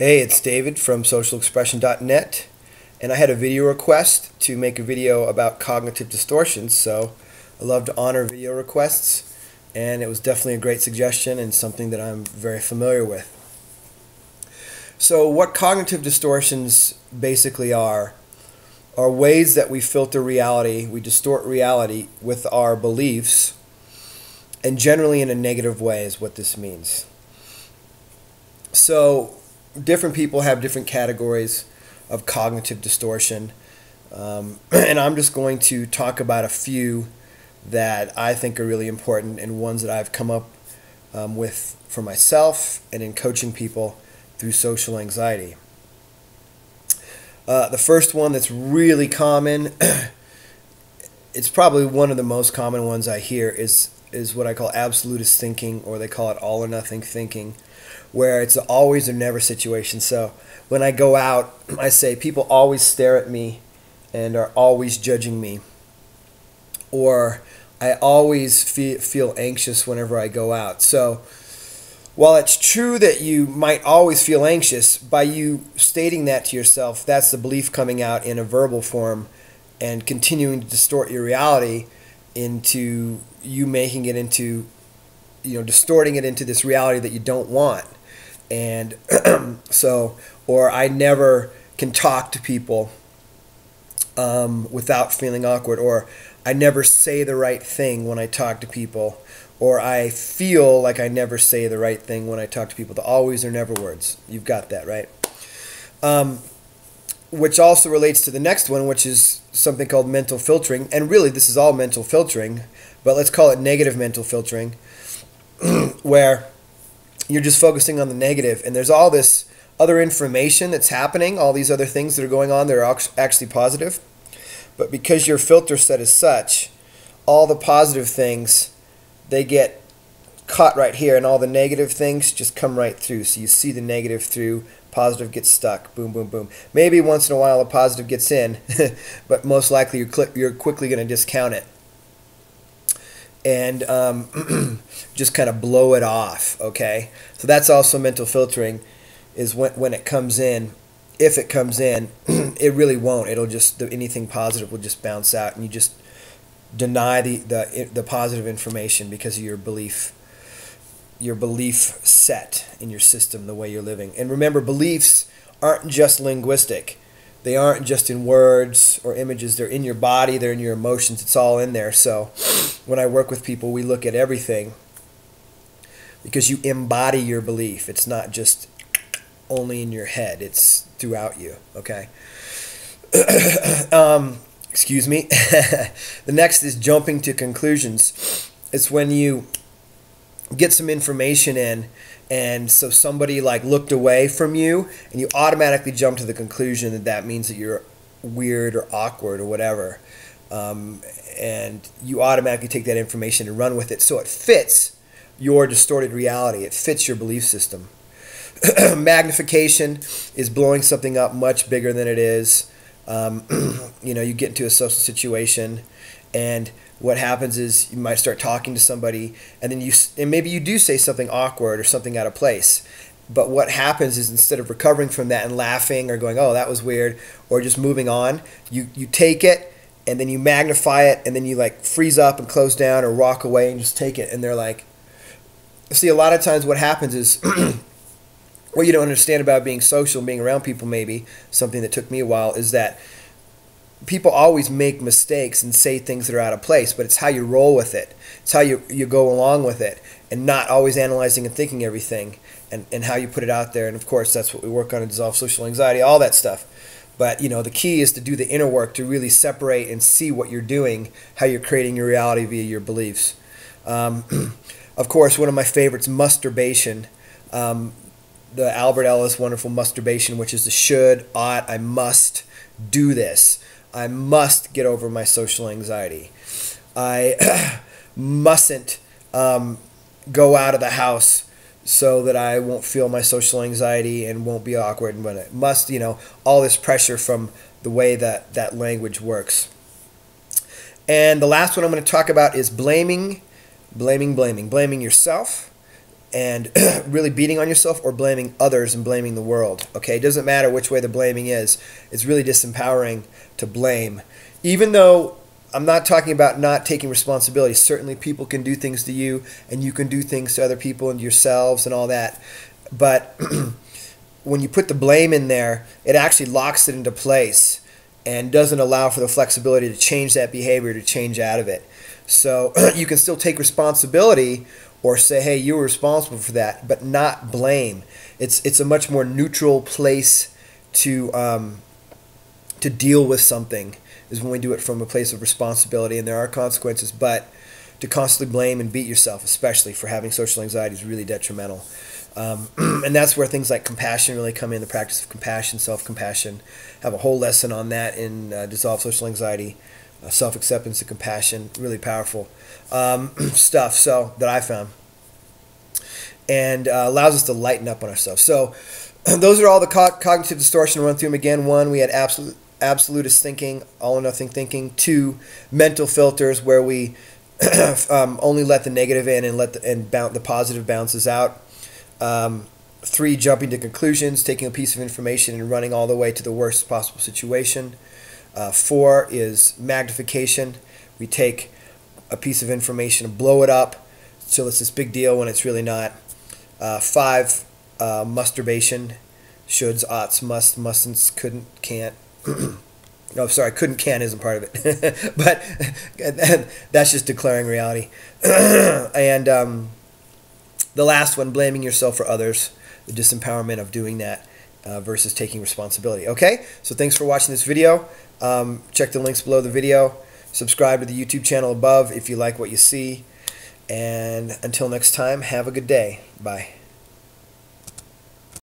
Hey, it's David from socialexpression.net, and I had a video request to make a video about cognitive distortions, so I love to honor video requests, and it was definitely a great suggestion and something that I'm very familiar with. So what cognitive distortions basically are ways that we filter reality, we distort reality with our beliefs, and generally in a negative way is what this means. So different people have different categories of cognitive distortion, and I'm just going to talk about a few that I think are really important and ones that I've come up with for myself and in coaching people through social anxiety. The first one that's really common, it's probably one of the most common ones I hear, is what I call absolutist thinking, or they call it all or nothing thinking, where it's an always or never situation. So when I go out, I say people always stare at me and are always judging me, or I always feel anxious whenever I go out. So while it's true that you might always feel anxious, by you stating that to yourself, that's the belief coming out in a verbal form and continuing to distort your reality into you making it into, distorting it into this reality that you don't want. And or I never can talk to people without feeling awkward, or I never say the right thing when I talk to people, or I feel like I never say the right thing when I talk to people. The always or never words. You've got that, right? Which also relates to the next one, which is something called mental filtering. And really, this is all mental filtering, but let's call it negative mental filtering, where you're just focusing on the negative, and there's all this other information that's happening, all these other things that are going on that are actually positive. But because your filter set is such, all the positive things, they get caught right here, and all the negative things just come right through. So you see the negative through, positive gets stuck, boom, boom, boom. Maybe once in a while a positive gets in, but most likely you're quickly going to discount it and just kind of blow it off, okay? So that's also mental filtering, is when it comes in. If it comes in, it really won't. It'll just, anything positive will just bounce out, and you just deny the positive information because of your belief set in your system, the way you're living. And remember, beliefs aren't just linguistic. They aren't just in words or images. They're in your body. They're in your emotions. It's all in there. So when I work with people, we look at everything because you embody your belief. It's not just only in your head. It's throughout you, okay? Excuse me. The next is jumping to conclusions. It's when you get some information in, and so somebody like looked away from you, and you automatically jump to the conclusion that that means that you're weird or awkward or whatever, and you automatically take that information and run with it, so it fits your distorted reality. It fits your belief system. Magnification is blowing something up much bigger than it is. You get into a social situation, and what happens is you might start talking to somebody, and then maybe you do say something awkward or something out of place. But what happens is, instead of recovering from that and laughing or going, "Oh, that was weird," or just moving on, you take it and then you magnify it, and then you like freeze up and close down or walk away and just take it. And they're like, see, a lot of times what happens is what you don't understand about being social, being around people, maybe something that took me a while, is that people always make mistakes and say things that are out of place, but it's how you roll with it. It's how you go along with it, and not always analyzing and thinking everything, and how you put it out there. And of course, that's what we work on to dissolve social anxiety, all that stuff. But the key is to do the inner work, to really separate and see what you're doing, how you're creating your reality via your beliefs. Of course, one of my favorites, Musturbation. The Albert Ellis wonderful Musturbation, which is the should, ought, I must do this. I must get over my social anxiety. I mustn't go out of the house so that I won't feel my social anxiety and won't be awkward. And it must, all this pressure from the way that language works. And the last one I'm going to talk about is blaming yourself, and really beating on yourself, or blaming others and blaming the world. Okay, it doesn't matter which way the blaming is. It's really disempowering to blame. Even though I'm not talking about not taking responsibility. Certainly people can do things to you, and you can do things to other people and yourselves and all that. But when you put the blame in there, it actually locks it into place and doesn't allow for the flexibility to change that behavior, to change out of it. So you can still take responsibility, or say, hey, you were responsible for that, but not blame. It's a much more neutral place to deal with something, is when we do it from a place of responsibility, and there are consequences, but to constantly blame and beat yourself, especially for having social anxiety, is really detrimental. And that's where things like compassion really come in, the practice of compassion, self-compassion. I have a whole lesson on that in Dissolve Social Anxiety, self-acceptance and compassion, really powerful stuff that I found. And allows us to lighten up on ourselves. So those are all the cognitive distortion. I'll run through them again. 1, we had absolutist thinking, all or nothing thinking. 2, mental filters, where we only let the negative in and let the positive bounces out. 3, jumping to conclusions, taking a piece of information and running all the way to the worst possible situation. 4 is magnification. We take a piece of information and blow it up till it's this big deal when it's really not. 5, musturbation. Shoulds, oughts, must, mustn'ts, couldn't, can't. No, sorry, couldn't, can't isn't part of it. But that's just declaring reality. And the last one, blaming yourself for others, the disempowerment of doing that versus taking responsibility. Okay, so thanks for watching this video. Check the links below the video. Subscribe to the YouTube channel above if you like what you see. And until next time, have a good day. Bye.